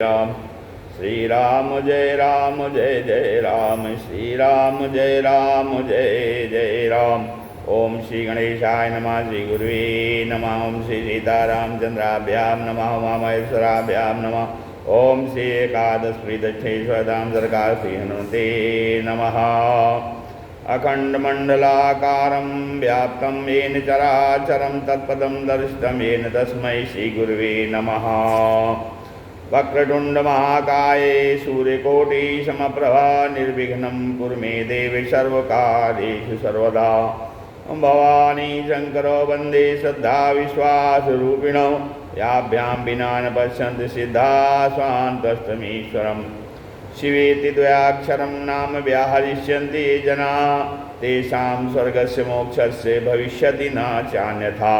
राम श्री राम जय जय राम श्री राम जय जय राम। ओम श्री गणेशाय नमः, श्री गुरुवे नमः, ओम श्री सीतारामचंद्राभ्याम नमः, उमामहेश्वराभ्याम नमः, ओम श्री एकादशप्रीदक्षेश्वरधाम सरकार श्री हनुमते नमः। अखंडमंडलाकारं व्याप्तं येन चराचरं तत्पदं दर्शितं येन तस्मै श्री गुरुवे नमः। वक्रतुंड महाकाये सूर्यकोटि समप्रभा निर्विघ्नं कुरु मे देवी सर्वकार्येषु सर्वदा। भवानी शंकरो वंदे श्रद्धा विश्वास रूपिणो याभ्यां विना न पश्यन्ति सिद्धा स्वान्तस्तमीश्वरम्। शिवेति द्वयाक्षरं नाम व्याहरिष्यन्ति ये जना तेषां स्वर्गस्य मोक्षस्य भविष्यति न चान्यथा।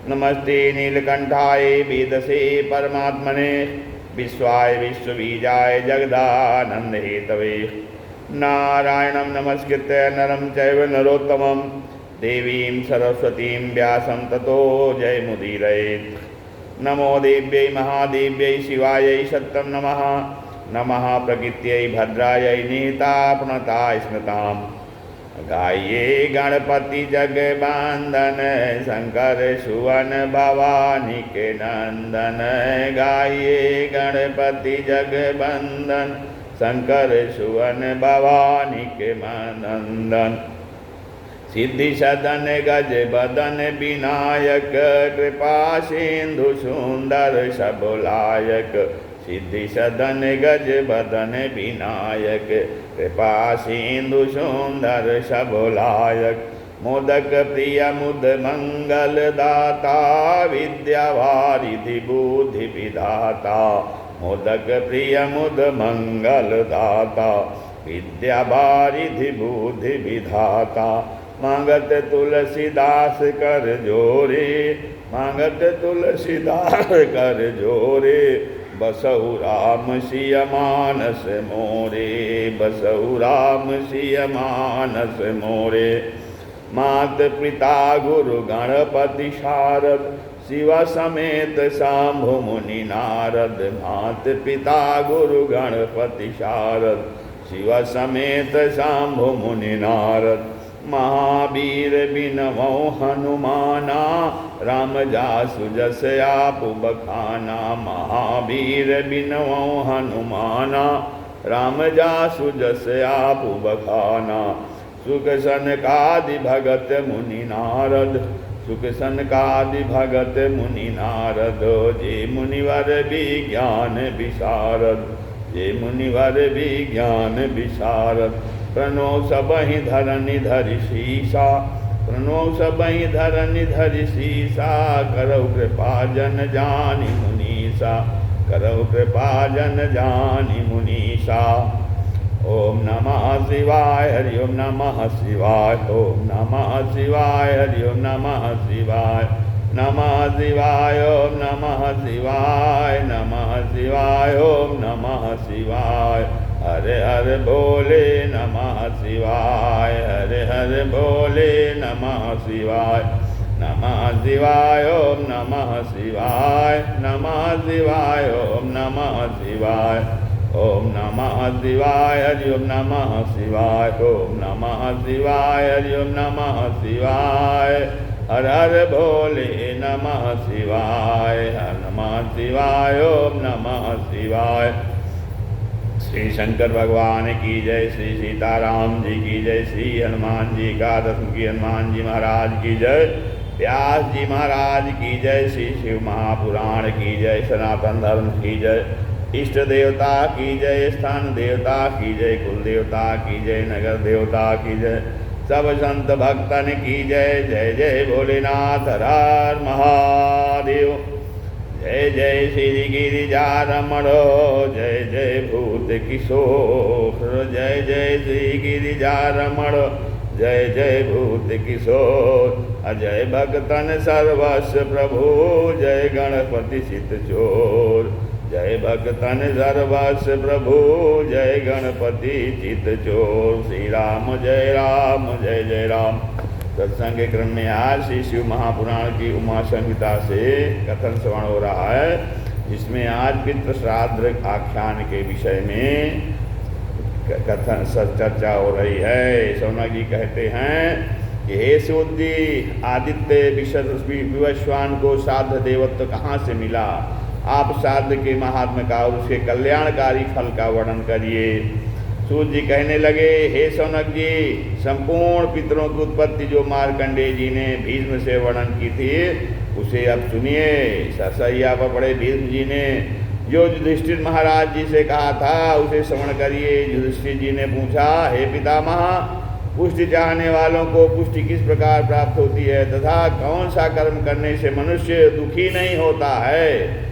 नमस्ते नीलकंठाय वेदसे परमात्मने विश्वाय विश्वबीजाय जगदानंद हेतवे। नारायणं नमस्कृत्य नरं चैव नरोत्तमं देवीं सरस्वतीं व्यासं ततो जयमुदीरयेत्। नमो देव्यै महादेव्यै शिवायै सत्यं नमः। नमः प्रकृत्यै भद्रायै निहिता प्रणताय स्मृताम्। गाये गणपति जगबंदन शंकर सुवन भवानी के नंदन। गाये गणपति जगबंदन शंकर सुवन भवानी के नंदन। सिद्धि सदन गज बदन विनायक कृपा सिंधु सुंदर सबलायक। सिद्धि सदन गज बदन विनायक कृपा सिंधु सुंदर सबलायक। मोदक प्रिय मुद मंगल दाता विद्यावारिधि बुद्धि विधाता। मोदक प्रिय मुद मंगल दाता विद्यावारिधि बुद्धि विधाता। मांगत तुलसीदास कर जोरे मांगत तुलसीदास कर जोरे। बसहु राम सिय मानस मोरे बसहु राम सिय मानस मोरे। मात पिता गुरु गणपति शारद शिव समेत शांभु मुनि नारद। मात पिता गुरु गणपति शारद शिव समेत शांभु मुनि नारद। महावीर बिनवो हनुमाना राम जासु जस आप बखाना। महावीर बिनवो हनुमाना राम जासु जस आप बखाना। सुख सनकादि भगत मुनि नारद सुख सनकादि भगत मुनि नारद। जे मुनिवर विज्ञान विशारद जे मुनिवर विज्ञान विशारद। प्रणो सबहि धरनि धरि शीसा प्रणो सबहि धरनि धरि शीसा। करहु कृपा जन जानि मुनीसा करहु कृपा जन जानि मुनीसा। ओम नमः शिवाय हरि ओम नमः शिवाय ओम नमः शिवाय हरि ओम नमः शिवाय नमः शिवाय ओम नमः शिवाय नमः शिवाय ओम नमः शिवाय। हरे हरे बोले नमः शिवाय हरे हरे बोले नमः शिवाय नमः शिवाय ओम नमः शिवाय नमः शिवाय ओम नमः शिवाय ओम नमः शिवाय हरि ओम नमः शिवाय ओम नमः शिवाय हरि ओम नमः शिवाय। हर हर भोले नमः शिवाय नमः शिवाय ओम नमः शिवाय। श्री शंकर भगवान की जय श्री सीताराम जी की जय श्री हनुमान जी एकादश मुखी हनुमान जी महाराज की जय व्यास जी महाराज की जय श्री शिव महापुराण की जय सनातन धर्म की जय इष्ट देवता की जय स्थान देवता की जय कुल देवता की जय नगर देवता की जय सब संत भक्तन की जय। जय जय भोलेनाथ हर हर महादेव। जय जय श्री गिरिजारमण जय जय भूत किशोर। जय जय श्री गिरिजारमण जय जय भूत किशोर। अजय भक्तन सर्वस्व प्रभु जय गणपति सिद्ध चोर। जय भक्तन सर्वस्व प्रभु जय गणपति चित्त चोर। श्री राम जय जय राम। सत्संग के क्रम में आज श्री शिव महापुराण की उमा संहिता से कथन श्रवण हो रहा है। जिसमें आज पितृ श्राद्ध आख्यान के विषय में कथन चर्चा हो रही है। शौनक जी कहते हैं कि हे सूत जी, आदित्य विवस्वान को श्राद्ध देवत्व कहाँ से मिला? आप श्राद्ध के महात्म्य का और उसके कल्याणकारी फल का वर्णन करिए। सूत जी कहने लगे, हे शौनक जी, संपूर्ण पितरों की उत्पत्ति जो मार्कंडेय जी ने भीष्म से वर्णन की थी उसे अब सुनिए। ससैया पर पड़े भीष्म जी ने जो युधिष्ठिर महाराज जी से कहा था उसे श्रवण करिए। युधिष्ठिर जी ने पूछा, हे पितामह, पुष्टि चाहने वालों को पुष्टि किस प्रकार प्राप्त होती है तथा कौन सा कर्म करने से मनुष्य दुखी नहीं होता है?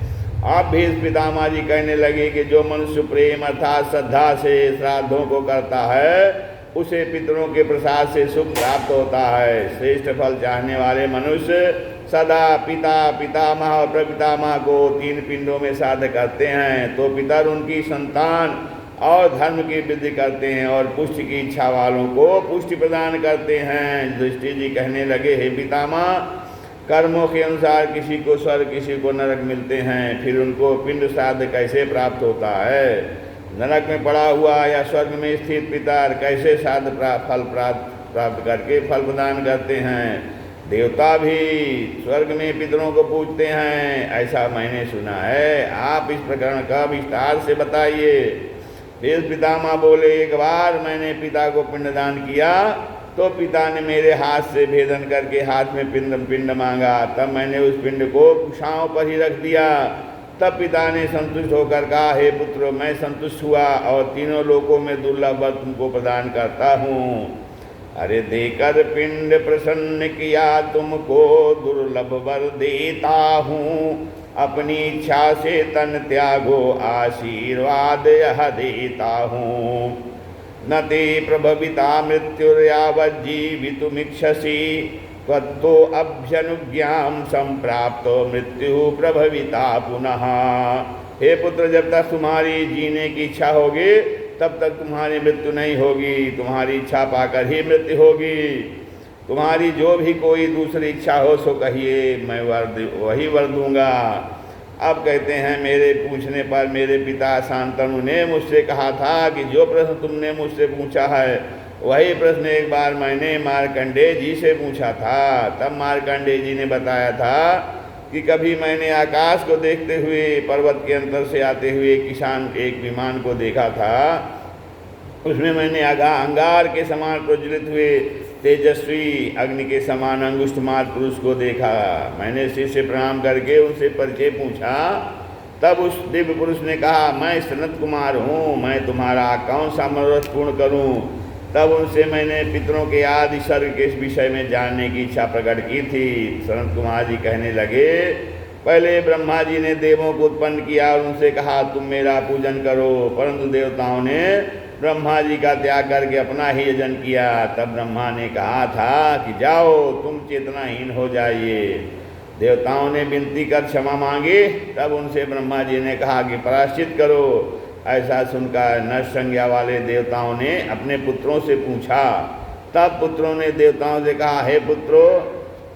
आप भीष्म पितामह जी कहने लगे कि जो मनुष्य प्रेम अर्थात श्रद्धा से श्राद्धों को करता है उसे पितरों के प्रसाद से सुख प्राप्त होता है। श्रेष्ठ फल चाहने वाले मनुष्य सदा पिता, पितामह और प्रपितामह को 3 पिंडों में श्राद्ध करते हैं, तो पितर उनकी संतान और धर्म की वृद्धि करते हैं और पुष्टि की इच्छा वालों को पुष्टि प्रदान करते हैं। युधिष्ठिर जी कहने लगे, हे पितामह, कर्मों के अनुसार किसी को स्वर्ग किसी को नरक मिलते हैं, फिर उनको पिंड श्राद्ध कैसे प्राप्त होता है? नरक में पड़ा हुआ या स्वर्ग में स्थित पितर कैसे श्राद्ध फल प्राप्त करके फल प्रदान करते हैं? देवता भी स्वर्ग में पितरों को पूजते हैं, ऐसा मैंने सुना है। आप इस प्रकरण का विस्तार से बताइए। फिर पितामह बोले, एक बार मैंने पिता को पिंडदान किया तो पिता ने मेरे हाथ से भेदन करके हाथ में पिंड मांगा। तब मैंने उस पिंड को कुशाओं पर ही रख दिया। तब पिता ने संतुष्ट होकर कहा, हे पुत्र, मैं संतुष्ट हुआ और तीनों लोकों में दुर्लभ वर तुमको प्रदान करता हूँ। अरे देकर पिंड प्रसन्न किया तुमको दुर्लभ वर देता हूँ, अपनी इच्छा से तन त्यागो आशीर्वाद यह देता हूँ। न ते प्रभविता मृत्युर्यावज्जीवितुमिच्छसि त्वत्तो अभ्यनुज्ञां संप्राप्तो मृत्यु प्रभविता पुनः। हे पुत्र, जब तक तुम्हारी जीने की इच्छा होगी तब तक तुम्हारी मृत्यु नहीं होगी। तुम्हारी इच्छा पाकर ही मृत्यु होगी। तुम्हारी जो भी कोई दूसरी इच्छा हो सो कहिए, मैं वही वर दूंगा। अब कहते हैं, मेरे पूछने पर मेरे पिता शांतनु ने मुझसे कहा था कि जो प्रश्न तुमने मुझसे पूछा है वही प्रश्न एक बार मैंने मार्कंडेय जी से पूछा था। तब मार्कंडेय जी ने बताया था कि कभी मैंने आकाश को देखते हुए पर्वत के अंतर से आते हुए किसान एक विमान को देखा था। उसमें मैंने अंगार के समान प्रज्वलित हुए तेजस्वी अग्नि के समान अंगुष्ठमात्र पुरुष को देखा। मैंने सिर से प्रणाम करके उनसे परिचय पूछा। तब उस दिव्य पुरुष ने कहा, मैं सनत कुमार हूँ, मैं तुम्हारा कौन सा मनोरथ पूर्ण करूँ? तब उनसे मैंने पितरों के आदि सर्ग के विषय में जानने की इच्छा प्रकट की थी। सनत कुमार जी कहने लगे, पहले ब्रह्मा जी ने देवों को उत्पन्न किया और उनसे कहा, तुम मेरा पूजन करो, परंतु देवताओं ने ब्रह्मा जी का त्याग करके अपना ही यजन किया। तब ब्रह्मा ने कहा था कि जाओ तुम चेतनाहीन हो जाइए। देवताओं ने विनती कर क्षमा मांगी। तब उनसे ब्रह्मा जी ने कहा कि प्रायश्चित करो। ऐसा सुनकर नर संज्ञा वाले देवताओं ने अपने पुत्रों से पूछा। तब पुत्रों ने देवताओं से कहा, हे पुत्रों,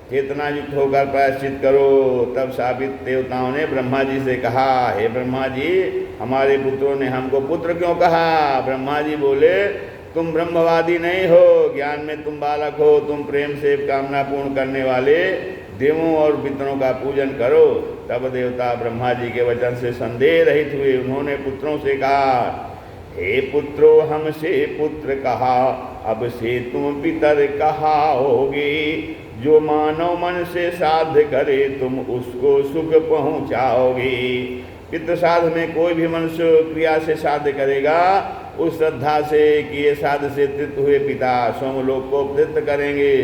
चेतना युक्त होकर प्रायश्चित करो। तब साबित देवताओं ने ब्रह्मा जी से कहा, हे ब्रह्मा जी, हमारे पुत्रों ने हमको पुत्र क्यों कहा? ब्रह्मा जी बोले, तुम ब्रह्मवादी नहीं हो, ज्ञान में तुम बालक हो। तुम प्रेम से कामना पूर्ण करने वाले देवों और पितरों का पूजन करो। तब देवता ब्रह्मा जी के वचन से संदेह रहित हुए। उन्होंने पुत्रों से कहा, हे पुत्रो, हमसे पुत्र कहा, अब से तुम पितर कहाओगे। जो मानव मन से साध्य करे तुम उसको सुख पहुँचाओगे। पितृ साध में कोई भी मनुष्य क्रिया से साध्य करेगा, उस श्रद्धा से किए साध से तृप्त हुए पिता सोमलोक को तृप्त करेंगे।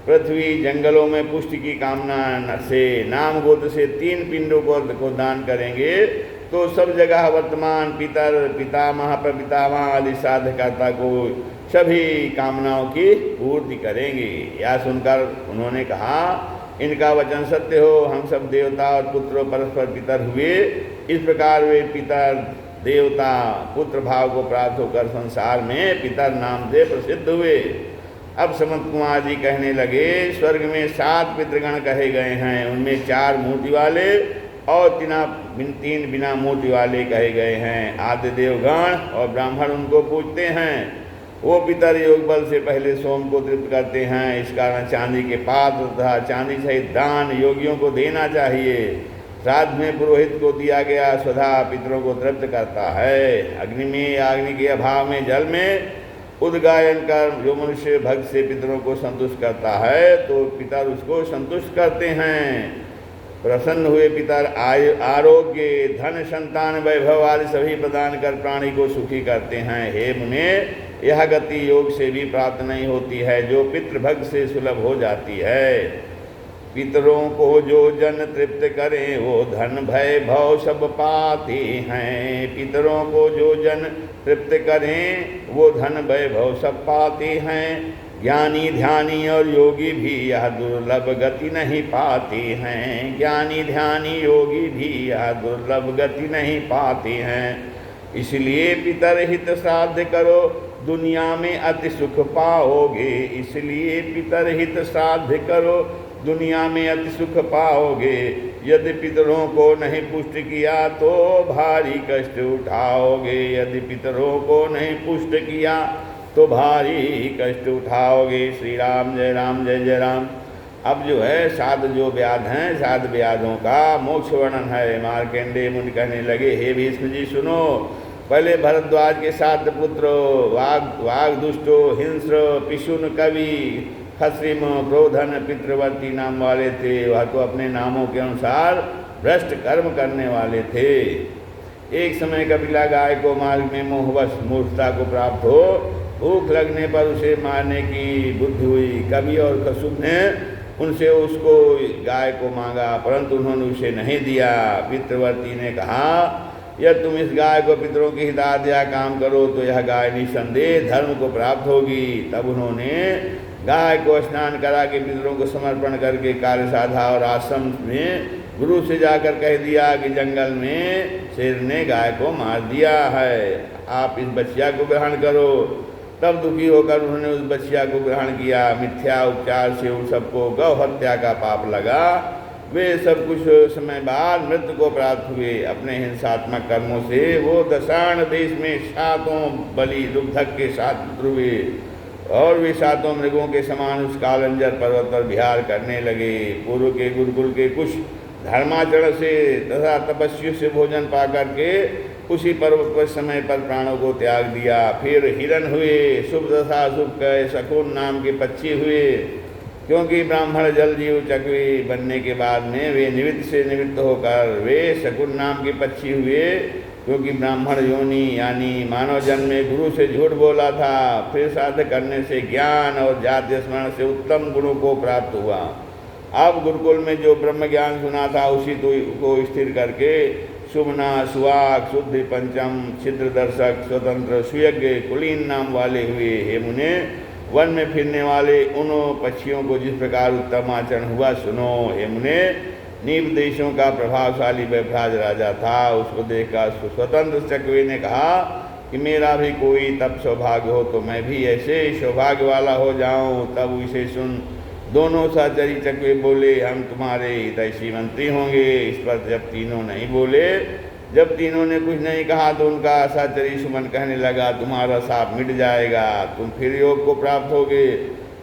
पृथ्वी जंगलों में पुष्टि की कामना से नाम गोत्र से 3 पिंडों को दान करेंगे, तो सब जगह वर्तमान पितर, पितामह, प्रपितामह आदि साधकर्ता को सभी कामनाओं की पूर्ति करेंगे। यह सुनकर उन्होंने कहा, इनका वचन सत्य हो। हम सब देवता और पुत्र परस्पर पितर हुए। इस प्रकार वे पितर देवता पुत्र भाव को प्राप्त होकर संसार में पितर नाम से प्रसिद्ध हुए। अब समंत कुमार जी कहने लगे, स्वर्ग में 7 पितृगण कहे गए हैं। उनमें 4 मूर्ति वाले और तीन बिना मूर्ति वाले कहे गए हैं। आदि देवगण और ब्राह्मण उनको पूजते हैं। वो पितर योग बल से पहले सोम को तृप्त करते हैं। इस कारण चांदी के पात्र तथा चांदी सहित दान योगियों को देना चाहिए। श्राद्ध में पुरोहित को दिया गया स्वधा पितरों को तृप्त करता है। अग्नि में अग्नि के अभाव में जल में उद्गायन कर जो मनुष्य भक्त से पितरों को संतुष्ट करता है तो पितर उसको संतुष्ट करते हैं। प्रसन्न हुए पितर आरोग्य धन संतान वैभव आदि सभी प्रदान कर प्राणी को सुखी करते हैं। हे मुने, यह गति योग से भी प्राप्त नहीं होती है जो पितृभक्त से सुलभ हो जाती है। पितरों को जो जन तृप्त करें वो धन भय भव सब पाते हैं। पितरों को जो जन तृप्त करें वो धन भय भव सब पाते हैं। ज्ञानी ध्यानी और योगी भी यह दुर्लभ गति नहीं पाते हैं। ज्ञानी ध्यानी योगी भी यह दुर्लभ गति नहीं पाते हैं। इसलिए पितर हित श्राद्ध करो दुनिया में अति सुख पाओगे। इसलिए पितर हित श्राद्ध करो दुनिया में अति सुख पाओगे। यदि पितरों को नहीं पुष्ट किया तो भारी कष्ट उठाओगे। यदि पितरों को नहीं पुष्ट किया तो भारी कष्ट उठाओगे। श्री राम जय राम जय जय राम। अब जो है 7 जो व्याध हैं, 7 व्याधों का मोक्ष वर्णन है। मार्कंडेय मुनि कहने लगे, हे भीष्म जी सुनो। पहले भरद्वाज के 7 पुत्र वाग दुष्टो हिंस्र पिशुन कवि खस्रिम क्रोधन पितृवर्ती नाम वाले थे। वह तो अपने नामों के अनुसार भ्रष्ट कर्म करने वाले थे। एक समय कपिला गाय को मार्ग में मोहवश मूर्खता को प्राप्त हो भूख लगने पर उसे मारने की बुद्धि हुई। कवि और कशुभ ने उनसे उसको गाय को मांगा परंतु उन्होंने उसे नहीं दिया। पितृवर्ती ने कहा, यदि तुम इस गाय को पितरों की हिदायत या काम करो तो यह गाय निसंदेह धर्म को प्राप्त होगी। तब उन्होंने गाय को स्नान करा के पितरों को समर्पण करके कार्य साधा और आश्रम में गुरु से जाकर कह दिया कि जंगल में शेर ने गाय को मार दिया है, आप इस बच्चिया को ग्रहण करो। तब दुखी होकर उन्होंने उस बच्चिया को ग्रहण किया। मिथ्या उपचार से उन सबको गौ हत्या का पाप लगा। वे सब कुछ समय बाद मृत्यु को प्राप्त हुए। अपने हिंसात्मक कर्मों से वो दशाण देश में 7 बलि दुग्धक के 7 पुत्र हुए और वे 7 मृगों के समान उस कालंजर पर्वत पर विहार करने लगे। पूर्व के गुरुकुल के कुछ धर्माचरण से तथा तपस्वियों से भोजन पा करके उसी पर्वत पर समय पर प्राणों को त्याग दिया। फिर हिरण हुए, शुभ दशा शुभ कह शकुन नाम के पक्षी हुए। क्योंकि ब्राह्मण जल जीव चक्री बनने के बाद में वे निवृत्त से निवृत्त होकर वे शकुन नाम के पक्षी हुए। क्योंकि ब्राह्मण योनि यानी मानव जन्म में गुरु से झूठ बोला था, फिर साधक करने से ज्ञान और जाति स्मरण से उत्तम गुणों को प्राप्त हुआ। अब गुरुकुल में जो ब्रह्म ज्ञान सुना था उसी को स्थिर करके सुमना सुवाक शुद्धि पंचम छिद्र दर्शक स्वतंत्र सुयज्ञ कुलीन नाम वाले हुए। हे मुने, वन में फिरने वाले उन पक्षियों को जिस प्रकार उत्तम आचरण हुआ सुनो। हे मुने, नीप देशों का प्रभावशाली वैभराज राजा था। उसको देखकर स्वतंत्र चक्रवी ने कहा कि मेरा भी कोई तब सौभाग्य हो तो मैं भी ऐसे सौभाग्य वाला हो जाऊं। तब इसे सुन दोनों सहचरी चकवे बोले, हम तुम्हारे हितैषी मंत्री होंगे। इस पर जब तीनों नहीं बोले, जब तीनों ने कुछ नहीं कहा तो उनका सहचरी सुमन कहने लगा, तुम्हारा साप मिट जाएगा, तुम फिर योग को प्राप्त होगे।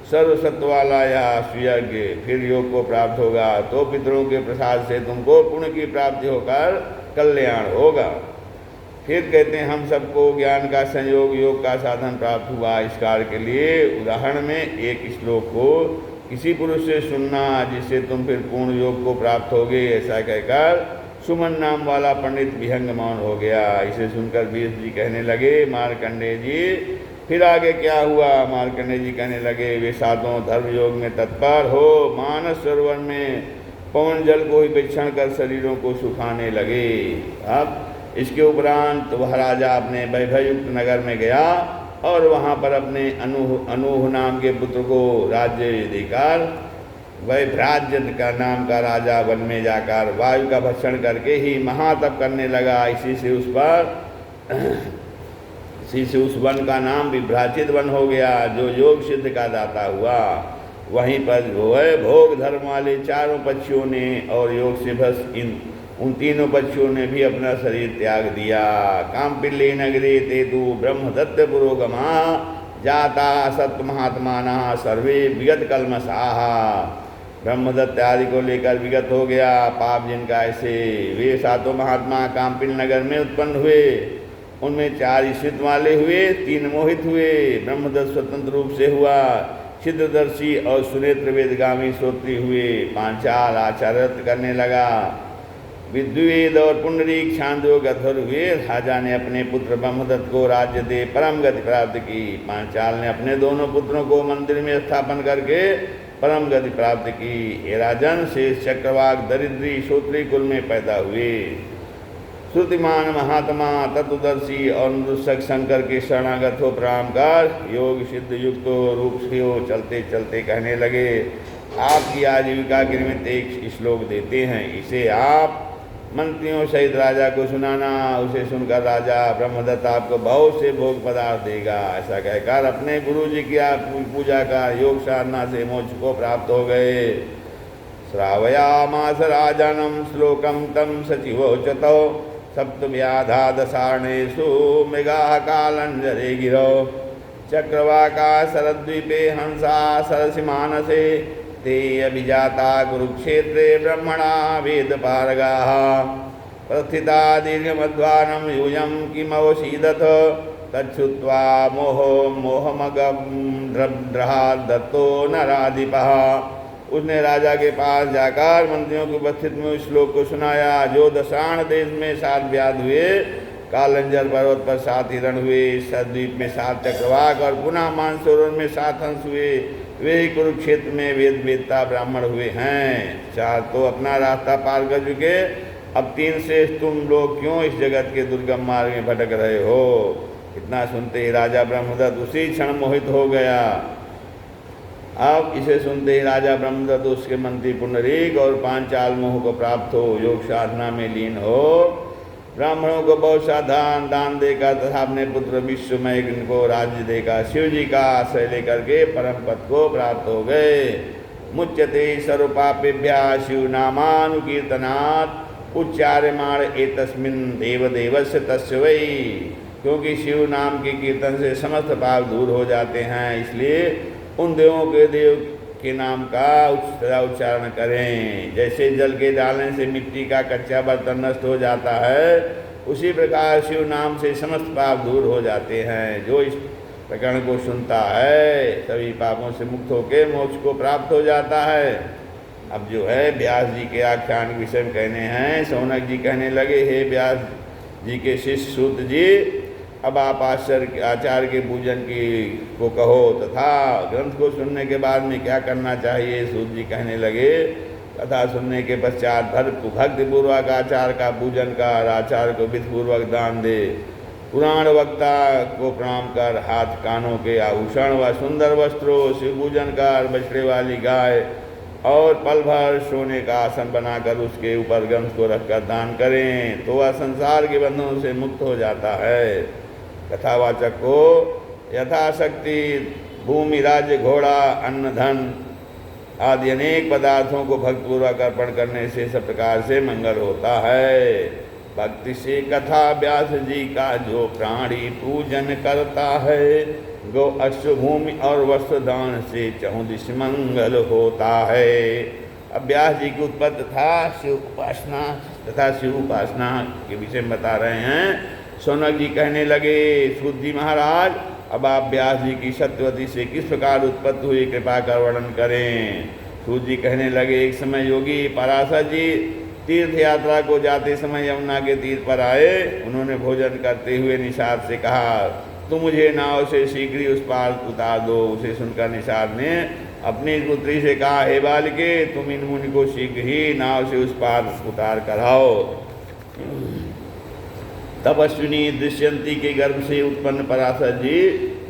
सर्वसत्व वाला या सुयज्ञ फिर योग को प्राप्त होगा तो पितरों के प्रसाद से तुमको पुण्य की प्राप्ति होकर कल्याण होगा। फिर कहते हैं, हम सबको ज्ञान का संयोग योग का साधन प्राप्त हुआ। इस कार्य के लिए उदाहरण में एक श्लोक को किसी पुरुष से सुनना जिससे तुम फिर पूर्ण योग को प्राप्त होगे। ऐसा कहकर सुमन नाम वाला पंडित विहंग मौन हो गया। इसे सुनकर व्यास जी कहने लगे, मार्कंडेय जी फिर आगे क्या हुआ। मार्कंडेय जी कहने लगे, वे 7 धर्म योग में तत्पर हो मानस सरोवर में पवन जल को ही विक्षण कर शरीरों को सुखाने लगे। अब इसके उपरांत वह राजा अपने वैभवयुक्त नगर में गया और वहाँ पर अपने अनूह नाम के पुत्र को राज्य देकर वैभराज्य का नाम का राजा वन में जाकर वायु का भक्षण करके ही महातप करने लगा। इसी से उस वन का नाम विभ्राचित वन हो गया जो योग सिद्ध का दाता हुआ। वहीं पर भोग धर्म वाले 4 पक्षियों ने और योग से भ्रष्ट इन उन तीनों बच्चों ने भी अपना शरीर त्याग दिया। काम्पिल्ले नगरे ते तु ब्रह्मदत्त पुरोगमा जाता सत्य महात्माना सर्वे विगत कलमसाह। ब्रह्मदत्त आदि को लेकर विगत हो गया पाप जिनका, ऐसे वे सातों महात्मा काम्पिल नगर में उत्पन्न हुए। उनमें 4 ईशित वाले हुए, 3 मोहित हुए। ब्रह्मदत्त स्वतंत्र रूप से हुआ, छिद्रदर्शी और सुनेत्र वेदगामी श्रोत्री हुए। पांचाल आचार्यत्व करने लगा। विद्वेद और पुंडरीक छांदोग अधर हुए। राजा ने अपने पुत्र ब्रह्मदत्त को राज्य दे परम गति प्राप्त की। पांचाल ने अपने दोनों पुत्रों को मंदिर में स्थापन करके परम गति प्राप्त की। ये राजन शेष चक्रवाक दरिद्री श्रोत्री कुल में पैदा हुए। श्रुतिमान महात्मा तत्वदर्शी और नृशक शंकर के शरणागत हो प्रणाम कर योग सिद्ध युक्त रूप से हो चलते चलते कहने लगे, आपकी आजीविका के निमित्त एक श्लोक देते हैं, इसे आप मंत्रियों सहित राजा को सुनाना। उसे सुनकर राजा ब्रह्मदत्त आपको बहुत से भोग पदार्थ देगा। ऐसा कहकर अपने गुरु जी की पूजा का योग साधना से मोक्ष को प्राप्त हो गए। श्रावयामास राजानम श्लोकम तम सचिवोचतो सप्तव्याधा दशारणेषु मृगाः कालंजरे गिरो चक्रवाका शरद्वीपे हंसा सरसि मानसे ते अभिजाता कुरुक्षेत्रे ब्रह्मणा वेदपारगाः प्रस्थिता दीर्घमध्वानं यूयं किमवसीदथ तच्छ्रुत्वा मोहमगं दत्तो नराधिपः। उसने राजा के पास जाकर मंत्रियों की उपस्थिति में उस श्लोक को सुनाया, जो दशाण देश में 7 व्याध हुए, कालंजर पर्वत पर 7 हिरण हुए, सद्वीप में 7 चक्रवाक और पुनः मानसरोवर में 7 हंस हुए, वे ही कुरुक्षेत्र में वेदता ब्राह्मण हुए हैं। 4 तो अपना रास्ता पार कर चुके, अब 3 से तुम लोग क्यों इस जगत के दुर्गम मार्ग में भटक रहे हो। इतना सुनते ही राजा ब्रह्मदत्त उसी क्षण मोहित हो गया। अब इसे सुनते ही राजा ब्रह्मदत्त उसके मंत्री पुंडरीक और पांचाल मोह को प्राप्त हो योग साधना में लीन हो ब्राह्मणों को बहुत सा दान देकर तथा अपने पुत्र विश्वमय को राज्य देकर शिव जी का आश्रय लेकर के परम पद को प्राप्त हो गए। मुच्यते सर्वपापेभ्या शिव नामानुकीर्तनात् उच्चार्यमाण एतस्मिन् देवदेवस्य तस्य वै। क्योंकि शिव नाम के कीर्तन से समस्त पाप दूर हो जाते हैं, इसलिए उन देवों के देव के नाम का उच्चारण करें। जैसे जल के डालने से मिट्टी का कच्चा बर्तन नष्ट हो जाता है, उसी प्रकार शिव नाम से समस्त पाप दूर हो जाते हैं। जो इस प्रकरण को सुनता है सभी पापों से मुक्त होकर मोक्ष को प्राप्त हो जाता है। अब जो है व्यास जी के आख्यान के विषय में कहने हैं। शौनक जी कहने लगे, हे व्यास जी के शिष्य सूत जी, अब आप आचार्य के पूजन को कहो तथा ग्रंथ को सुनने के बाद में क्या करना चाहिए। सूत जी कहने लगे, कथा सुनने के पश्चात भक्तिपूर्वक आचार्य का पूजन कर, आचार्य को विधिपूर्वक दान दे, पुराण वक्ता को प्रणाम कर, हाथ कानों के आभूषण व सुंदर वस्त्रों, शिव पूजन कर, बछड़े वाली गाय और पल भर सोने का आसन बनाकर उसके ऊपर ग्रंथ को रखकर दान करें तो वह संसार के बंधनों से मुक्त हो जाता है। कथावाचक को यथाशक्ति भूमि, राज्य, घोड़ा, अन्न, धन आदि अनेक पदार्थों को भक्तिपूर्वक अर्पण करने से सब प्रकार से मंगल होता है। भक्ति से कथा व्यास जी का जो प्राणी पूजन करता है, गो अश्व, भूमि और वस्त्र दान से 14 मंगल होता है। अब व्यास जी की उत्पत्ति था शिव उपासना तथा शिव उपासना के विषय में बता रहे हैं। शौनक जी कहने लगे, सूत जी महाराज, अब आप व्यास जी की सत्यवती से किस प्रकार उत्पत्ति हुई कृपा कर वर्णन करें। सूत जी कहने लगे, एक समय योगी पराशर जी तीर्थ यात्रा को जाते समय यमुना के तीर पर आए। उन्होंने भोजन करते हुए निषाद से कहा, तुम मुझे नाव से शीघ्र ही उस पार उतार दो। उसे सुनकर निषाद ने अपनी पुत्री से कहा, हे बालिके, तुम इन मुनि को शीघ्र ही नाव से उस पार उतार कर आओ। तपस्विनी दृश्यंती के गर्भ से उत्पन्न पराशर जी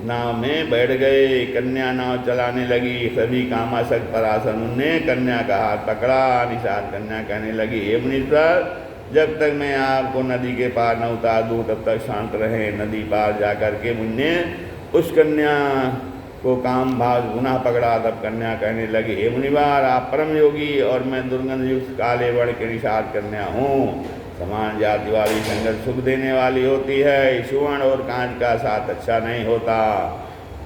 नाव में बैठ गए। कन्या नाव चलाने लगी। सभी कामासक्त पराशर ने कन्या का हाथ पकड़ा। निषाद कन्या कहने लगी, हे मुनीश्वर, जब तक मैं आपको नदी के पार न उतार दूँ तब तक शांत रहे। नदी पार जाकर के मुन्ने उस कन्या को काम भाग गुनाह पकड़ा। तब कन्या कहने लगी, हे मुनिवार, आप परम योगी और मैं दुर्गंध युक्त काले वर्ण के निषाद कन्या हूँ। समान जाति वाली संगत सुख देने वाली होती है, सुवर्ण और कांच का साथ अच्छा नहीं होता।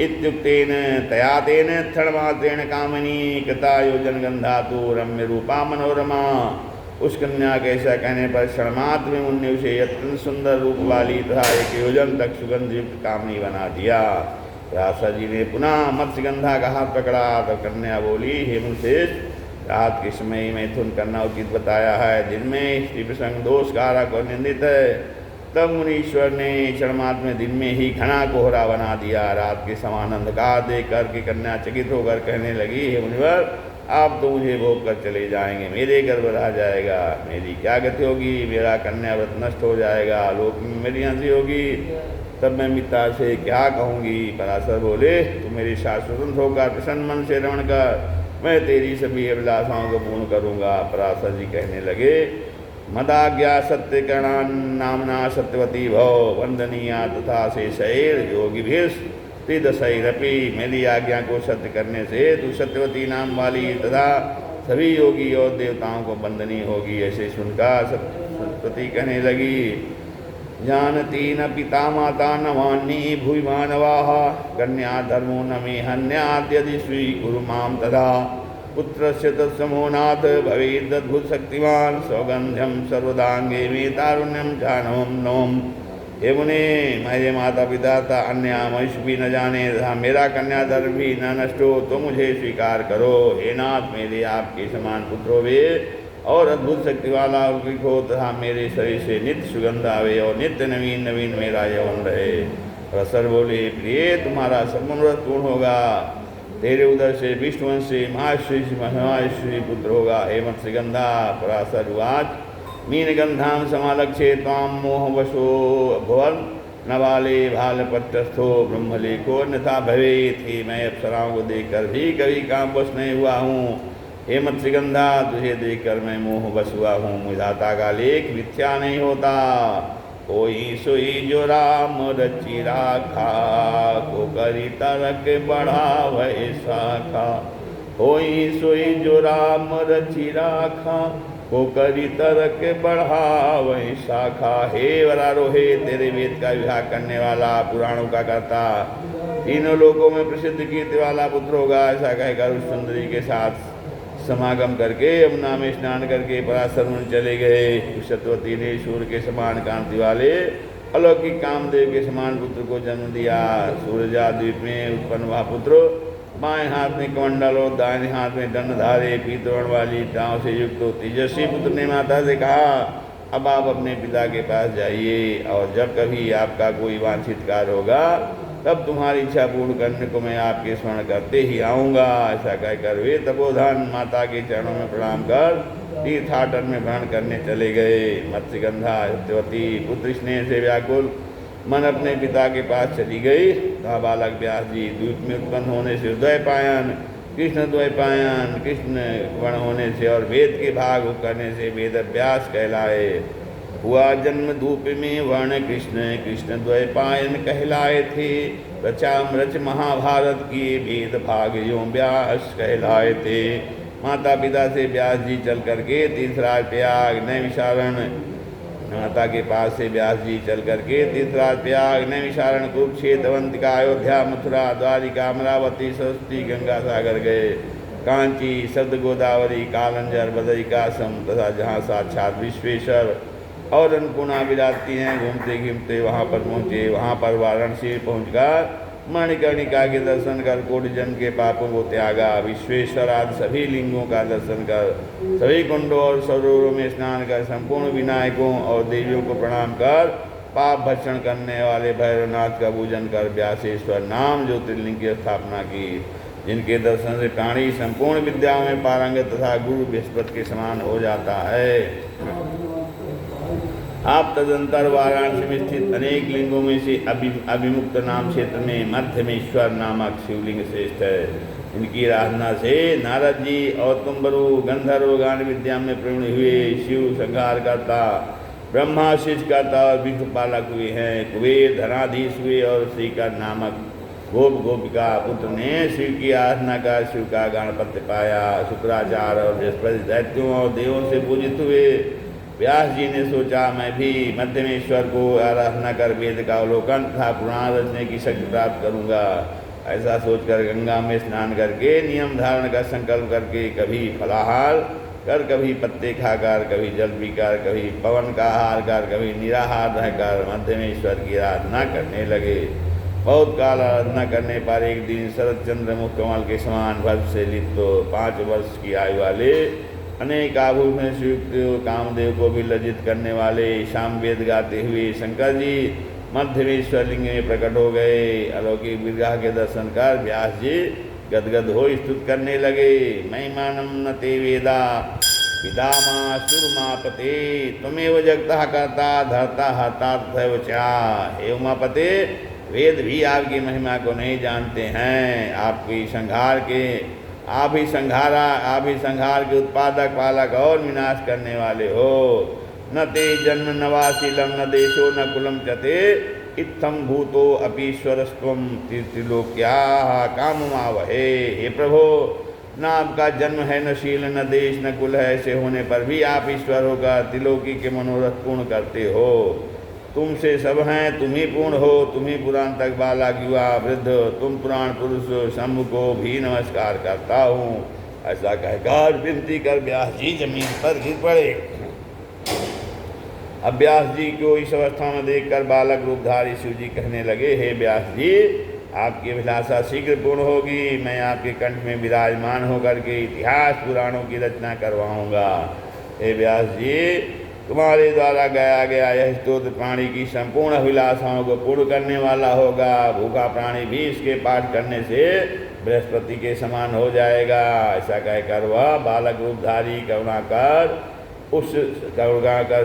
इत्युक्तेन तया तेन क्षणमात्रेण कामिनी कृता योजन गंधातु रम्य रूपा मनोरमा। उस कन्या के ऐसा कहने पर क्षणमात्र में उनने उसे अत्यंत सुंदर रूप वाली तथा एक योजन तक सुगंध युक्त कामिनी बना दिया। व्यास जी ने पुनः मत्स्यगंधा का हाथ पकड़ा तो कन्या बोली, हे मुनिश्रेष्ठ, रात के समय मैथुन करना उचित बताया है, दिन में स्त्री प्रसंग दोष कारक और निंदित है। तब मुनीश्वर ने क्षणमात्र में दिन में ही घना कोहरा बना दिया। रात के समान अंधकार देख करके कन्या चकित होकर कहने लगी, हे मुनिवर, आप तो मुझे भोग कर चले जाएंगे, मेरे गर्भ रह जाएगा, मेरी क्या गति होगी, मेरा कन्या व्रत नष्ट हो जाएगा, लोक में मेरी हंसी होगी, तब मैं मिता से क्या कहूँगी। पराशर बोले, तू मेरे साथ स्वतंत्र होकर प्रसन्न मन से रमण कर, मैं तेरी सभी अभिलाषाओं को पूर्ण करूँगा। पराशर जी कहने लगे, मदाज्ञा सत्यकरणा नामना सत्यवती भव वंदनीया तथा से शैर योगी दशरपी। मेरी आज्ञा को सत्य करने से तू सत्यवती नाम वाली तथा सभी योगी और देवताओं को वंदनीय होगी। ऐसे सुनकर सत्यवती कहने लगी, जानती न पिता माता न वाणी भूमि मानवाः कन्या धर्मो न मे हन्यात् यदि स्वीकुरु मां तथा पुत्रस्य तत्समो नाथ भवेदद्भुत शक्तिमान सौगंध्यम सर्वदांगे मे तारुण्यम जानवम नोम। हे मुने, मेरे माता पिता था अन्य मनुष्य भी न जाने तथा मेरा कन्या धर्म भी न नष्ट हो तो मुझे स्वीकार करो। हे नाथ, मेरे आपके समान पुत्र होवे और अद्भुत शक्ति वाला हो तथा मेरे शरीर से नित्य सुगंध आवे और नित्य नवीन नवीन मेरा यौवन रहे। रसर बोले, प्रिय, तुम्हारा सम्मत पूर्ण होगा, तेरे उदर से विष्णुवंश से महाश्री पुत्र होगा। हे मत्स्यगंधा। पराशर उवाच, मीनगंधाम समालक्ष्ये त्वाम मोहवशो भवन नवाले भालपट्टस्थो ब्रह्मलेखो अन्यथा भवेत्। ही मैं अप्सराओं को देखकर भी कभी कामवश नहीं हुआ हूँ। हे मत्स्यगंधा, तुझे देखकर मैं मोहवश हुआ हूँ। विधाता का लेख मिथ्या नहीं होता। कोई सोई जो राम रचि राखा को करी तरक बढ़ावे शाखा। होई सोई जो राम रचि राखा को करी तरक बढ़ावे शाखा। हे वरारोहे, तेरे वेद का विभाग करने वाला, पुराणों का कर्ता, तीनों लोकों में प्रसिद्ध कीर्ति वाला पुत्र होगा। ऐसा कहकर उस सुंदरी के साथ समागम करके यमुना में स्नान करके पराशर मुनि चले गए। सत्यवती ने सूर्य के समान कांति वाले अलौकिक कामदेव के समान पुत्र को जन्म दिया। सूरजा द्वीप में उत्पन्न हुआ पुत्र बाएं हाथ में कमंडल और दाहिने हाथ में दंडधारे पीतवर्ण वाली टाँव से युक्त तेजस्वी पुत्र ने माता से कहा, अब आप अपने पिता के पास जाइए और जब कभी आपका कोई वांछित कार्य होगा तब तुम्हारी इच्छा पूर्ण करने को मैं आपके स्मरण करते ही आऊँगा। ऐसा कहकर वे तपोधन माता के चरणों में प्रणाम कर तीर्थाटन में भ्रमण करने चले गए। मत्स्यगंधा सत्यवती पुत्र स्नेह से व्याकुल मन अपने पिता के पास चली गई। तथा बालक व्यास जी द्वीप में उत्पन्न होने से द्वैपायन कृष्ण वर्ण होने से और वेद के भाग करने से वेद व्यास कहलाए। हुआ जन्म धूप में वर्ण कृष्ण द्वैपायन कहलाए थे। रच महाभारत की वेद भाग यों व्यास कहलाए थे। माता पिता से व्यास जी चल करके तीर्थराज प्रयाग नैमिषारण माता के पास से व्यास जी चल करके तीर्थराज प्रयाग नैमिषारण कुरुक्षेत्र अवंतिका अयोध्या मथुरा द्वारिका अमरावती सरस्वती गंगा सागर गए। कांची शब्द गोदावरी कालंजर बदरिकाश्रम तथा जहाँ साक्षात विश्वेश्वर और अन्नपूर्णा विराजती हैं। घूमते घूमते वहाँ पर पहुँचे। वहाँ पर वाराणसी पहुँचकर मणिकर्णिका के दर्शन कर कोटि जन्म के पापों को त्यागा। विश्वेश्वर आदि सभी लिंगों का दर्शन कर सभी कुंडों और सरोवरों में स्नान कर संपूर्ण विनायकों और देवियों को प्रणाम कर पाप भक्षण करने वाले भैरवनाथ का पूजन कर व्यासेश्वर नाम ज्योतिर्लिंग की स्थापना की, जिनके दर्शन से प्राणी संपूर्ण विद्याओं में पारंगत तथा गुरु बृहस्पति के समान हो जाता है। आप तदंतर वाराणसी में स्थित अनेक लिंगों में से अभिमुक्त नाम क्षेत्र में मध्यमेश्वर नामक शिवलिंग श्रेष्ठ है। इनकी आराधना से नारद जी और तुम्बरु गंधर्व गान विद्या में प्रवीण हुए शिव संहार करता ब्रह्मा शिष्ट करता और विष्णु पालक हुए हैं। कुबेर धनाधीश हुए और श्रीकर नामक गोप गोपिका पुत्र ने शिव की आराधना कर शिव का गणपत्य पाया। शुक्राचार्य और बृहस्पति दैत्यों और देवों से पूजित हुए। व्यास जी ने सोचा मैं भी मध्यमेश्वर को आराधना कर वेद का अवलोकन तथा पुराण रचने की शक्ति प्राप्त करूंगा। ऐसा सोचकर गंगा में स्नान करके नियम धारण का संकल्प करके कभी फलाहार कर, कभी पत्ते खाकर, कभी जल पीकर, कभी पवन का आहार कर, कभी निराहार रहकर मध्यमेश्वर की आराधना करने लगे। बहुत काल आराधना करने पर एक दिन शरद चंद्र मुख कमल के समान भव्य से लिप्त 5 वर्ष की आयु वाले अनेक आभूषण से युक्त कामदेव को भी लज्जित करने वाले सामवेद गाते हुए शंकर जी मध्यमेश्वर लिंग में प्रकट हो गए। अलौकिक विग्रह के दर्शन कर व्यास जी गदगद हो स्तुत करने लगे। महिमानम न ते वेदा पितामा सुरमापते त्वमेव जगतः कर्ता धर्ता हर्ता तथैव च। हे उमापते, वेद भी आपकी महिमा को नहीं जानते हैं। आपकी संहार के उत्पादक, पालक और विनाश करने वाले हो। न ते जन्म नवाशीलम न देशो न कुलम चते इत्थम भूतो अपीश्वरस्त्वम त्रिलोक्या काममावहे। हे प्रभो, न आपका जन्म है, न शील, न देश, न कुल है। ऐसे होने पर भी आप ईश्वर होकर त्रिलोकी के मनोरथ पूर्ण करते हो। तुमसे सब हैं, तुम ही पूर्ण हो। तुम ही पुराण तक बालक युवा वृद्ध, तुम पुराण पुरुष शंभु को भी नमस्कार करता हूँ। ऐसा कहकर विनती कर व्यास जी जमीन पर गिर पड़े। अब व्यास जी को इस अवस्था में देखकर बालक रूपधारी शिव जी कहने लगे, हे व्यास जी, आपकी अभिलाषा शीघ्र पूर्ण होगी। मैं आपके कंठ में विराजमान होकर के इतिहास पुराणों की रचना करवाऊंगा। हे व्यास जी, तुम्हारे द्वारा गाया गया यह स्तोत्र प्राणी की संपूर्ण अभिलाषाओं को पूर्ण करने वाला होगा। भूखा प्राणी भी इसके पाठ करने से बृहस्पति के समान हो जाएगा। ऐसा कहकर वह बालक रूपधारी करुणाकर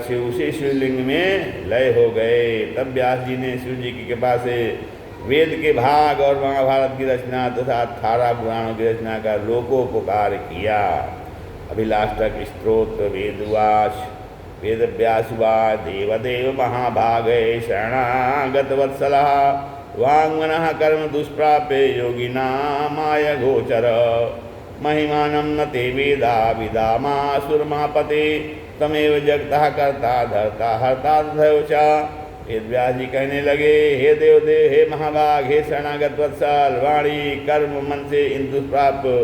शिव उसी शिवलिंग में लय हो गए। तब व्यास जी ने शिव जी की कृपा से वेद के भाग और महाभारत की रचना तथा 18 पुराणों की रचना कर लोकोपकार किया। अभिलाषक स्तोत्र वेदवाच वेदव्यासुवाच देवदेव महाभागे शरणागत वत्सलः वाङ्मनः कर्म दुष्प्राप्य योगिनामाय गोचर। महिमानं न ते वेदा विदामासुरमापते तमेव जगतः कर्ता धर्ता हर्ता तथैव च। वेदव्यास जी कहने लगे, हे देवदेव, हे महाभाग, हे शरणागत वत्सल, वाणी कर्म मन से इन दुष्प्राप्य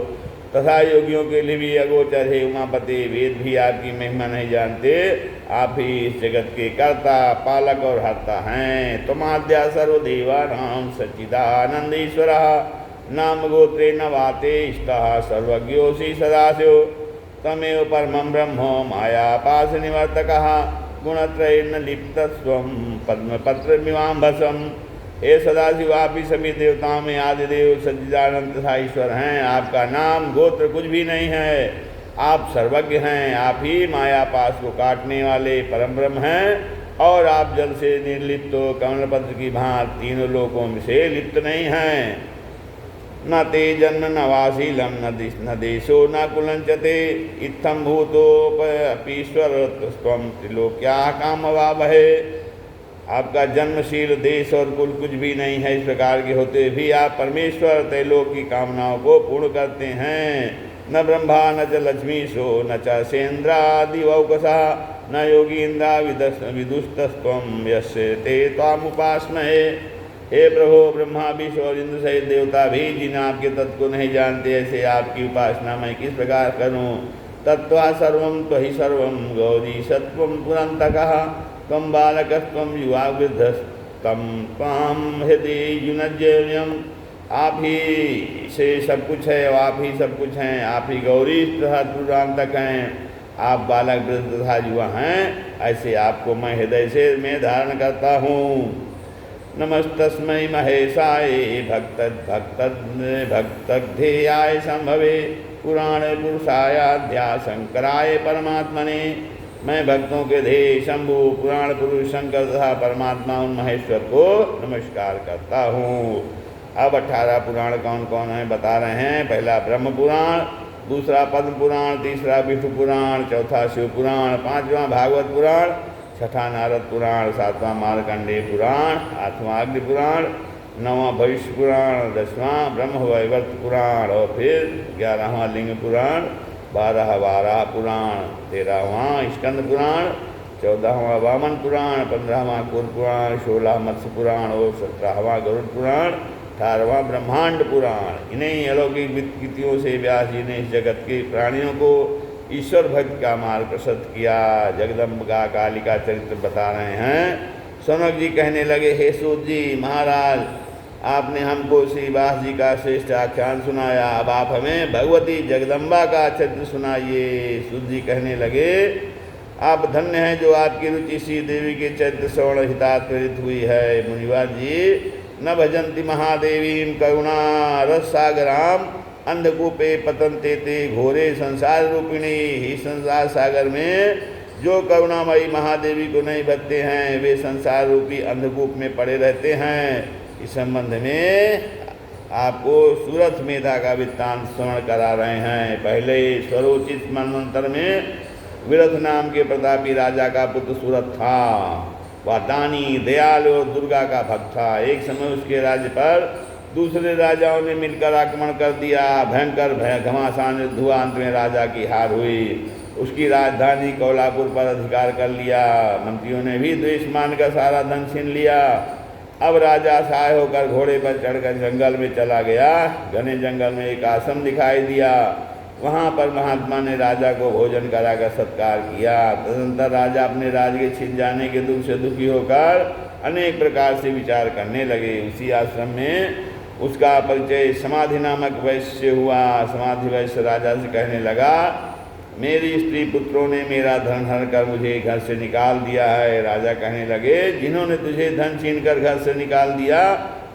तथा योगियों के लिए भी अगोचर है उमापति। वेद भी आपकी महिमा नहीं जानते। आप ही इस जगत के कर्ता, पालक और हर्ता हैं। तुमाद्या सर्वदेवानां सच्चिदानंदेश्वरः नाम गोत्रे न वाते इष्टः सर्वज्ञोऽसि सदाशिव। तमेव परमं ब्रह्म मायापाश निवर्तकः गुणत्रयेण लिप्तस्त्वं पद्मपत्रमिवाम्भसम्। हे सदाशिव, आप ही सभी देवताओं में आदिदेव सच्चिदानंद तथा ईश्वर हैं। आपका नाम गोत्र कुछ भी नहीं है। आप सर्वज्ञ हैं। आप ही मायापाश को काटने वाले परम ब्रह्म हैं और आप जल से निर्लिप्त कमलपत्र की भांति तीनों लोकों से लिप्त नहीं हैं। न ते जन्म न वाशीलम न देशो न कुलं च ते इत्थं भूतोपीश्वर त्वं त्रिलोक्या कामवावहे। आपका जन्मशील, देश और कुल कुछ भी नहीं है। इस प्रकार के होते भी आप परमेश्वर त्रैलोक की कामनाओं को पूर्ण करते हैं। न ब्रह्मा न च लक्ष्मीशो न च सेन्द्रादिवौकसा न योगीन्द्रा विदुस्तस्त्वं यस्य ते त्वामुपास्महे। हे प्रभु, ब्रह्मा विष्णु और इंद्र सहित देवता भी जिन आपके तत्व को नहीं जानते, ऐसे आपकी उपासना मैं किस प्रकार करूं। तत्वा सर्वं त्वहि सर्वं गौरी सत्वं पुरन्तकः त्वं बालकस्त्वं युवा वृद्धस्तं त्वां हृदि युनज्यम्। आप ही से सब कुछ है, आप ही सब कुछ हैं। आप ही गौरी तथा पुरांतक हैं। आप बालक वृद्ध तथा युवा हैं। ऐसे आपको मैं हृदय से मैं धारण करता हूँ। नमस्तस्मै महेशाय भक्तध्येयाय संभवे पुराण पुरुषायाध्या शंकराय परमात्मने। मैं भक्तों के ध्येय शंभु पुराण पुरुष शंकर तथा परमात्मा उन महेश्वर को नमस्कार करता हूँ। अब 18 पुराण कौन कौन है बता रहे हैं। पहला ब्रह्म पुराण, दूसरा पद्म पुराण, तीसरा विष्णु पुराण, चौथा शिव पुराण, पांचवा भागवत पुराण, छठा नारद पुराण, सातवां मार्कंडेय पुराण, आठवां अग्नि पुराण, 9वां भविष्य पुराण, 10वां ब्रह्म वैवर्त पुराण और फिर 11वां लिंग पुराण, 12वां पुराण, 13वां स्कंद पुराण, 14वां वामन पुराण, 15वां कूर्म पुराण, 16वां मत्स्य पुराण और 17वां गरुड़ पुराण, 18वां ब्रह्मांड पुराण। इन्हीं अलौकिक विकृतियों से व्यास जी ने इस जगत के प्राणियों को ईश्वर भक्त का मार्ग प्रशस्त किया। जगदम्बिका काली का चरित्र बता रहे हैं। सौनक जी कहने लगे, हे सूत जी महाराज, आपने हमको श्री व्यास जी का श्रेष्ठ आख्यान सुनाया, अब आप हमें भगवती जगदम्बा का चरित्र सुनाइए। सूत जी कहने लगे, आप धन्य हैं जो आपकी रुचि श्री देवी के चरित्र श्रवण हितार्थ प्रेरित हुई है। मुनिवर जी, न भजन्ति महादेवीं करुणा रससागराम अंधकूपे पतन्ते ते घोरे संसार रूपिणी। ही संसार सागर में जो करुणामयी महादेवी को नहीं भजते हैं वे संसार रूपी अंधकूप में पड़े रहते हैं। इस संबंध में आपको सूरथ मेधा का वृत्तांत श्रवण करा रहे हैं। पहले स्वरोचित मनवंतर में विरथ नाम के प्रतापी राजा का पुत्र सूरथ था। वह दानी, दयालु और दुर्गा का भक्त था। एक समय उसके राज्य पर दूसरे राजाओं ने मिलकर आक्रमण कर दिया। भयंकर घमासान युद्ध हुआ। अंत में राजा की हार हुई। उसकी राजधानी कोल्हापुर पर अधिकार कर लिया। मंत्रियों ने भी द्वेष मानकर सारा धन छीन लिया। अब राजा सहाय होकर घोड़े पर चढ़कर जंगल में चला गया। घने जंगल में एक आश्रम दिखाई दिया। वहाँ पर महात्मा ने राजा को भोजन कराकर सत्कार किया। तदनंतर राजा अपने राज्य के छिन जाने के दुख से दुखी होकर अनेक प्रकार से विचार करने लगे। उसी आश्रम में उसका परिचय समाधि नामक वैश्य से हुआ। समाधि वैश्य राजा से कहने लगा, मेरी स्त्री पुत्रों ने मेरा धन हर कर मुझे घर से निकाल दिया है। राजा कहने लगे, जिन्होंने तुझे धन छीन कर घर से निकाल दिया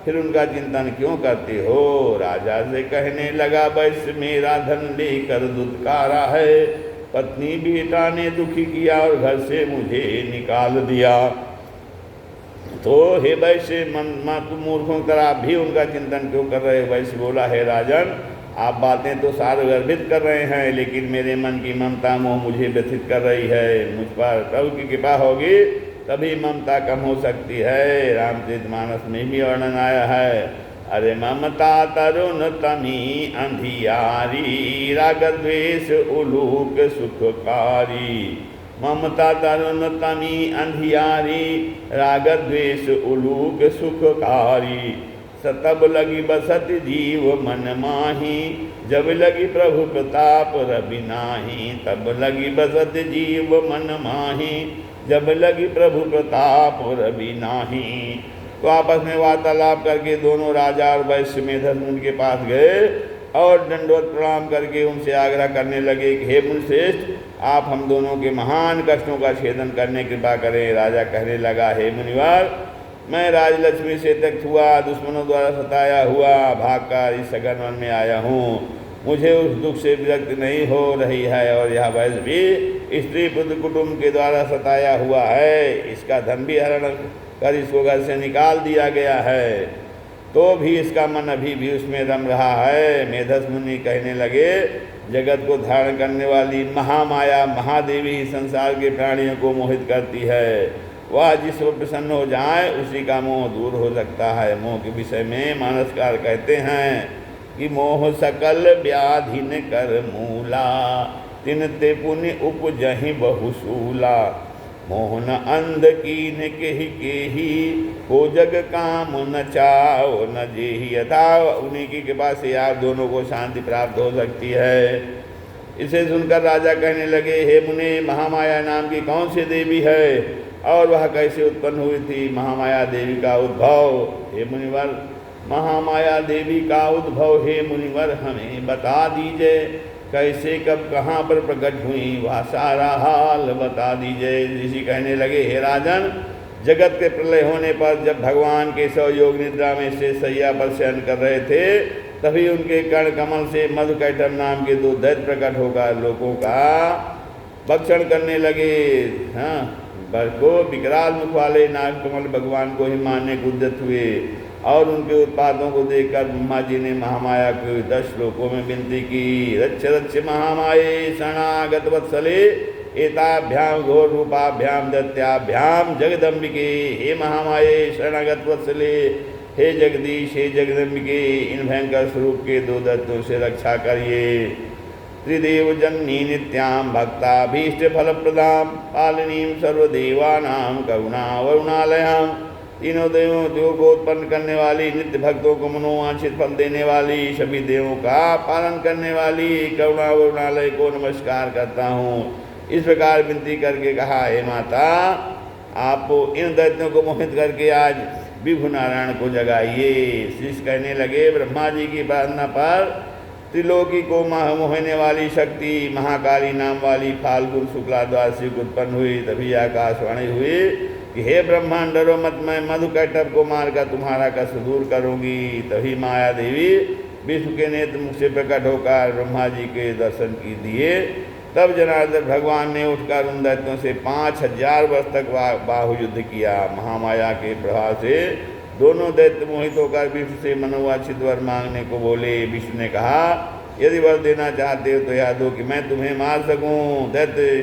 फिर उनका चिंतन क्यों करते हो। राजा से कहने लगा, वैश्य मेरा धन लेकर दुत्कारा है। पत्नी बेटा ने दुखी किया और घर से मुझे निकाल दिया। तो हे वैश्य, तुम मूर्खों की तरह भी उनका चिंतन क्यों कर रहे हो। वैश्य बोला, हे राजन, आप बातें तो सारगर्भित कर रहे हैं, लेकिन मेरे मन की ममता मोह मुझे व्यथित कर रही है। मुझ पर प्रभु की कृपा होगी तभी ममता कम हो सकती है। रामचरितमानस में भी वर्णन आया है, अरे ममता तरुण तमी अंधियारी, राग द्वेष उलूक सुखकारी। ममता तरुण तमी अंधियारी, राग द्वेष उलूक सुखकारी। तब लगी बसत जीव मन माही, जब लगी प्रभु प्रताप रवि नाही। तब लगी बसत जीव मन माही, जब लगी प्रभु प्रताप रवि नाही। तो आपस में वार्तालाप करके दोनों राजा और वैश्य मेधस उनके पास गए और दंडवत प्रणाम करके उनसे आग्रह करने लगे कि हे मुनिश्रेष्ठ, आप हम दोनों के महान कष्टों का छेदन करने की कृपा करें। राजा कहने लगा, हे मुनिवर, मैं राजलक्ष्मी से त्यक्त हुआ, दुश्मनों द्वारा सताया हुआ भागकर इस सघन वन में आया हूँ। मुझे उस दुख से विरक्ति नहीं हो रही है और यह वैश्य भी स्त्री पुत्र कुटुंब के द्वारा सताया हुआ है। इसका धन भी हरण कर इसको घर से निकाल दिया गया है, तो भी इसका मन अभी भी उसमें रम रहा है। मेधस मुनि कहने लगे, जगत को धारण करने वाली महामाया महादेवी संसार के प्राणियों को मोहित करती है। वह जिस पर प्रसन्न हो जाए उसी का मोह दूर हो सकता है। मोह के विषय में मानसकार कहते हैं कि मोह सकल व्याधिन कर मूला, तिन ते पुण्य उपजहि बहुसूला। मोहन अंध कीन केही, को जग काम न चाओ न जेहि। यथा उन्हीं की कृपा से आप दोनों को शांति प्राप्त हो सकती है। इसे सुनकर राजा कहने लगे, हे मुने, महामाया नाम की कौन सी देवी है और वह कैसे उत्पन्न हुई थी। महामाया देवी का उद्भव, हे मुनिवर, महामाया देवी का उद्भव हे मुनिवर हमें बता दीजिए। कैसे कब कहाँ पर प्रकट हुई वह सारा हाल बता दीजिए। ऋषि कहने लगे, हे राजन, जगत के प्रलय होने पर जब भगवान केशव योग निद्रा में से सैया पर शयन कर रहे थे, तभी उनके कर्ण कमल से मधुकैटभ नाम के दो दैत्य प्रकट होकर लोगों का भक्षण करने लगे। हाँ, को विकराल मुख वाले नागकमल भगवान को ही मानने को उद्यत हुए और उनके उत्पादों को देखकर ब्रह्मा जी ने महामाया को 10 श्लोकों में विनती की। रक्ष रक्ष महामाये शरणागत वत्सले, एताभ्याम घोर रूपाभ्याम दैत्याभ्याम जगदम्बिके। हे महामाये शरणागत वत्सले, हे जगदीश, हे जगदम्बिके, इन भयंकर स्वरूप के दो दैत्यों से रक्षा करिए। त्रिदेव जननी नित्याम भक्ताभीष्ट फलप्रदाम पालिनीम सर्वदेवानाम करुणा वरुणालयाम। तीनों देवों को उत्पन्न करने वाली, नित्य भक्तों को मनोवांछित फल देने वाली, सभी देवों का पालन करने वाली करुणा वरुणालय को नमस्कार करता हूँ। इस प्रकार विनती करके कहा, हे माता, आप इन दैत्यों को मोहित करके आज विभु नारायण को जगाइए। शिष्य कहने लगे, ब्रह्मा जी की प्रार्थना पर त्रिलोकी को मोहने वाली शक्ति महाकाली नाम वाली फाल्गुन शुक्ला द्वादशी को उत्पन्न हुई। तभी आकाशवाणी हुई कि हे ब्रह्मांड, डरो मत, मैं मधुकैटभ को मारकर तुम्हारा कष्ट दूर करूंगी। तभी माया देवी विष्णु के नेत्र मुख से प्रकट होकर ब्रह्मा जी के दर्शन की दिए। तब जनार्दन भगवान ने उठकर उन दैत्यों से 5000 वर्ष तक बाहु युद्ध किया। महामाया के प्रभाव से दोनों दैत्य मोहित होकर विष्णु से मनोवांछित वर मांगने को बोले। विष्णु ने कहा, यदि वर देना चाहते हो तो यह दो कि मैं तुम्हें मार सकूं। दैत्य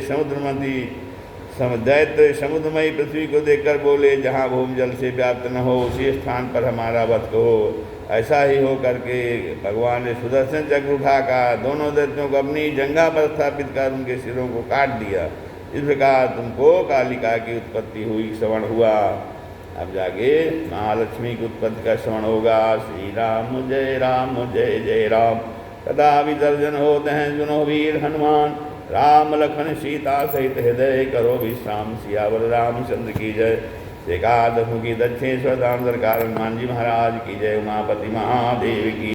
समुद्रमयी पृथ्वी को देखकर बोले, जहाँ भूमि जल से व्याप्त न हो उसी स्थान पर हमारा वध कहो। ऐसा ही हो करके भगवान ने सुदर्शन चक्र उठाकर दोनों दैत्यों को अपनी जंघा पर स्थापित कर उनके सिरों को काट दिया। इस प्रकार तुमको कालिका की उत्पत्ति हुई, श्रवण हुआ। अब जाके महालक्ष्मी की उत्पत्ति का श्रवण होगा। श्री राम जय जय राम। कदा विसर्जन होते हैं सुनो वीर हनुमान, राम लखन सीता सहित हृदय करो विश्राम। सियावर रामचंद्र की जय। एकादश मुखी दक्षिणेश्वर दामोदर कारण हनुमान जी महाराज की जय। उमापति महादेव की